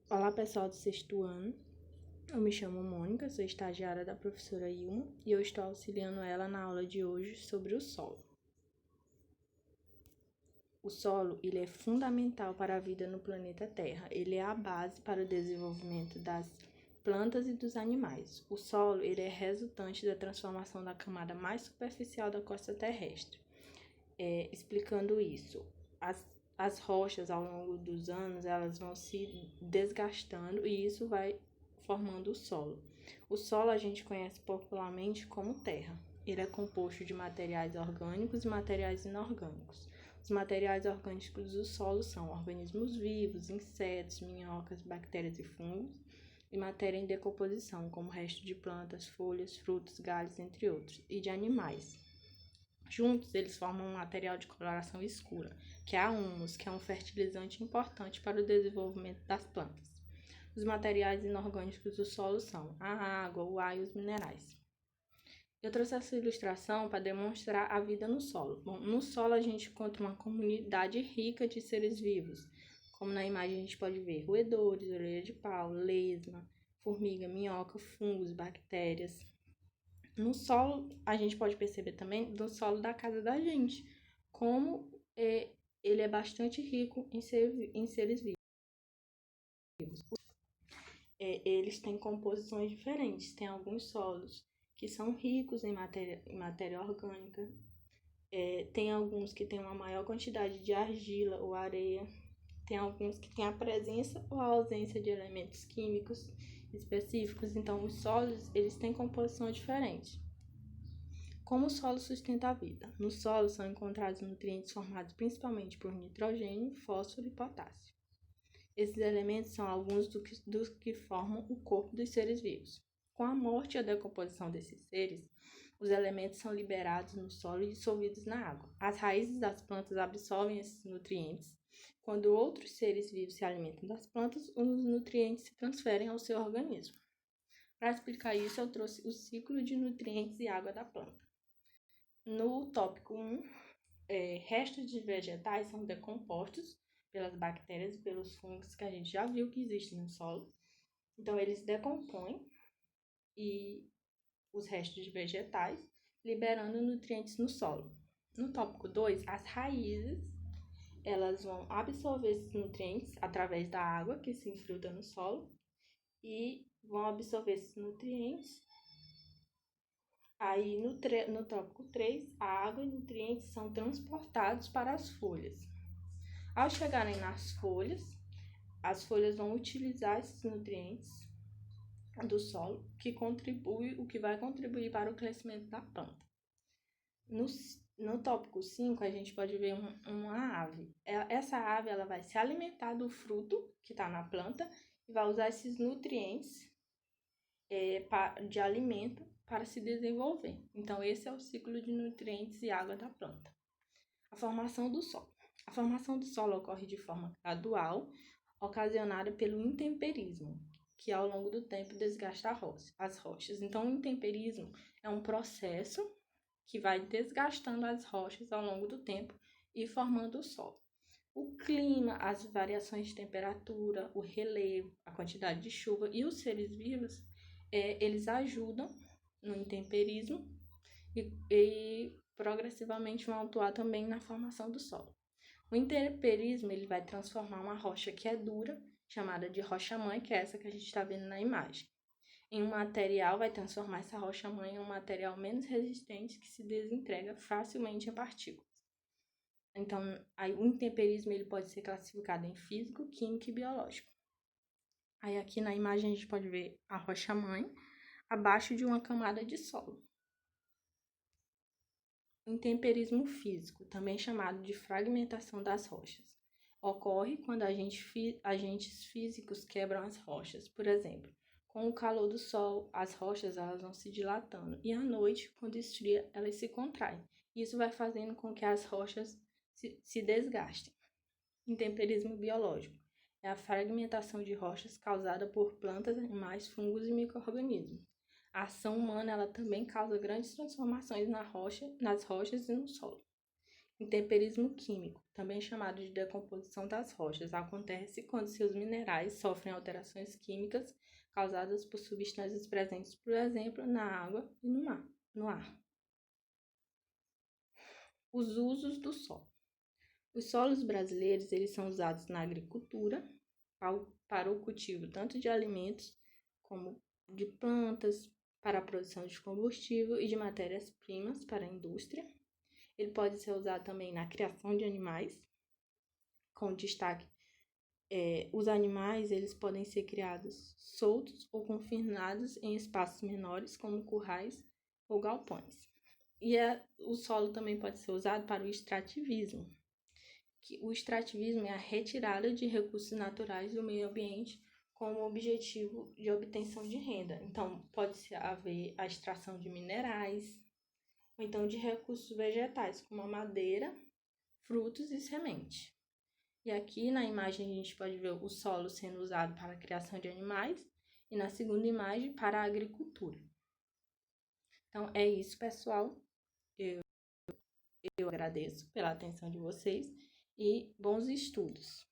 Olá, pessoal do sexto ano. Eu me chamo Mônica, sou estagiária da professora Ilma e eu estou auxiliando ela na aula de hoje sobre o solo. O solo, ele é fundamental para a vida no planeta Terra. Ele é a base para o desenvolvimento das plantas e dos animais. O solo, ele é resultante da transformação da camada mais superficial da crosta terrestre. Explicando isso, as rochas ao longo dos anos elas vão se desgastando e isso vai formando o solo. O solo a gente conhece popularmente como terra. Ele é composto de materiais orgânicos e materiais inorgânicos. Os materiais orgânicos do solo são organismos vivos, insetos, minhocas, bactérias e fungos, e matéria em decomposição, como resto de plantas, folhas, frutos, galhos, entre outros, e de animais. Juntos, eles formam um material de coloração escura, que é a humus, que é um fertilizante importante para o desenvolvimento das plantas. Os materiais inorgânicos do solo são a água, o ar e os minerais. Eu trouxe essa ilustração para demonstrar a vida no solo. Bom, no solo a gente encontra uma comunidade rica de seres vivos, como na imagem a gente pode ver roedores, orelha de pau, lesma, formiga, minhoca, fungos, bactérias. No solo, a gente pode perceber também do solo da casa da gente, como ele é bastante rico em seres vivos. Eles têm composições diferentes. Tem alguns solos que são ricos em matéria orgânica. Tem alguns que têm uma maior quantidade de argila ou areia. Tem alguns que têm a presença ou a ausência de elementos químicos específicos. Então, os solos eles têm composição diferente. Como o solo sustenta a vida? No solo são encontrados nutrientes formados principalmente por nitrogênio, fósforo e potássio. Esses elementos são alguns dos que formam o corpo dos seres vivos. Com a morte e a decomposição desses seres, os elementos são liberados no solo e dissolvidos na água. As raízes das plantas absorvem esses nutrientes. Quando outros seres vivos se alimentam das plantas, os nutrientes se transferem ao seu organismo. Para explicar isso, eu trouxe o ciclo de nutrientes e água da planta. No tópico 1, restos de vegetais são decompostos pelas bactérias e pelos fungos que a gente já viu que existem no solo. Então, eles decompõem os restos de vegetais, liberando nutrientes no solo. No tópico 2, as raízes elas vão absorver esses nutrientes através da água que se infiltra no solo e vão absorver esses nutrientes. Aí, no tópico 3, a água e nutrientes são transportados para as folhas. Ao chegarem nas folhas, as folhas vão utilizar esses nutrientes do solo, o que vai contribuir para o crescimento da planta. No tópico 5, a gente pode ver uma ave. Essa ave ela vai se alimentar do fruto que está na planta e vai usar esses nutrientes de alimento para se desenvolver. Então, esse é o ciclo de nutrientes e água da planta. A formação do solo. A formação do solo ocorre de forma gradual, ocasionada pelo intemperismo, que ao longo do tempo desgasta as rochas. Então, o intemperismo é um processo que vai desgastando as rochas ao longo do tempo e formando o solo. O clima, as variações de temperatura, o relevo, a quantidade de chuva e os seres vivos, eles ajudam no intemperismo e progressivamente vão atuar também na formação do solo. O intemperismo ele vai transformar uma rocha que é dura, chamada de rocha-mãe, que é essa que a gente está vendo na imagem, em um material, vai transformar essa rocha-mãe em um material menos resistente que se desintegra facilmente em partículas. Então, o intemperismo ele pode ser classificado em físico, químico e biológico. Aí aqui na imagem a gente pode ver a rocha-mãe abaixo de uma camada de solo. Intemperismo físico, também chamado de fragmentação das rochas, ocorre quando agentes físicos quebram as rochas. Por exemplo, com o calor do sol, as rochas elas vão se dilatando e à noite, quando esfria, elas se contraem. Isso vai fazendo com que as rochas se desgastem. Intemperismo biológico é a fragmentação de rochas causada por plantas, animais, fungos e micro-organismos. A ação humana ela também causa grandes transformações nas rochas e no solo. Intemperismo químico, também chamado de decomposição das rochas, acontece quando seus minerais sofrem alterações químicas causadas por substâncias presentes, por exemplo, na água e no ar. Os usos do solo. Os solos brasileiros eles são usados na agricultura para o cultivo tanto de alimentos como de plantas, para a produção de combustível e de matérias-primas para a indústria. Ele pode ser usado também na criação de animais, com destaque. Os animais eles podem ser criados soltos ou confinados em espaços menores, como currais ou galpões. O solo também pode ser usado para o extrativismo. O extrativismo é a retirada de recursos naturais do meio ambiente com o objetivo de obtenção de renda. Então, pode haver a extração de minerais, ou então de recursos vegetais, como a madeira, frutos e semente. E aqui na imagem a gente pode ver o solo sendo usado para a criação de animais e na segunda imagem para a agricultura. Então é isso, pessoal. Eu agradeço pela atenção de vocês e bons estudos.